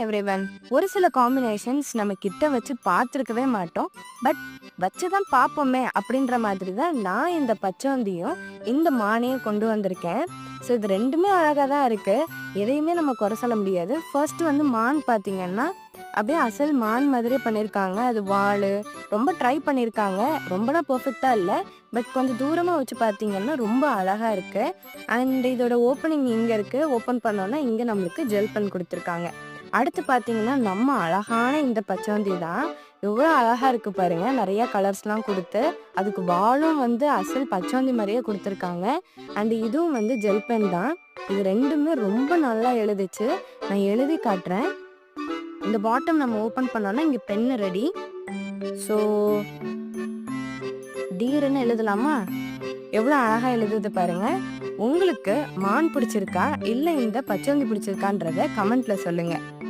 Everyone. ஒரு சில combinations நம்ம கிட்ட வச்சு பார்த்துருக்கவே மாட்டோம். பட் வச்சு தான் பார்ப்போமே அப்படின்ற மாதிரி தான் நான் இந்த பச்சோந்தியும் இந்த மானையும் கொண்டு வந்திருக்கேன். ஸோ இது ரெண்டுமே அழகாக தான் இருக்குது. எதையுமே நம்ம குறை சொல்ல முடியாது. ஃபர்ஸ்ட் வந்து மான் பார்த்தீங்கன்னா அப்படியே அசல் மான் மாதிரியே பண்ணியிருக்காங்க. அது வால் ரொம்ப ட்ரை பண்ணியிருக்காங்க. ரொம்பலாம் பர்ஃபெக்டாக இல்லை. பட் கொஞ்சம் தூரமாக வச்சு பார்த்தீங்கன்னா ரொம்ப அழகாக இருக்குது. அண்ட் இதோட ஓப்பனிங் இங்கே இருக்குது. ஓப்பன் பண்ணோன்னா இங்கே நம்மளுக்கு ஜெல் பென் கொடுத்துருக்காங்க. அடுத்து பார்த்தீங்கன்னா நம்ம அழகான இந்த பச்சோந்தி தான். எவ்வளோ அழகாக இருக்குது பாருங்கள். நிறையா கலர்ஸ்லாம் கொடுத்து அதுக்கு வாலும் வந்து அசல் பச்சோந்தி மாதிரியே கொடுத்துருக்காங்க. அண்ட் இதுவும் வந்து ஜெல் பென் தான். இது ரெண்டுமே ரொம்ப நல்லா எழுதுச்சு. நான் எழுதி காட்டுறேன். இந்த பாட்டம் நம்ம ஓப்பன் பண்ணோன்னா இங்கே பென்னு ரெடி. ஸோ டீர்னு எழுதலாமா? எவ்வளோ அழகாக எழுதுது பாருங்க. உங்களுக்கு மான் பிடிச்சிருக்கா இல்லை இந்த பச்சோந்தி பிடிச்சிருக்கான்றத கமெண்ட்ல சொல்லுங்க.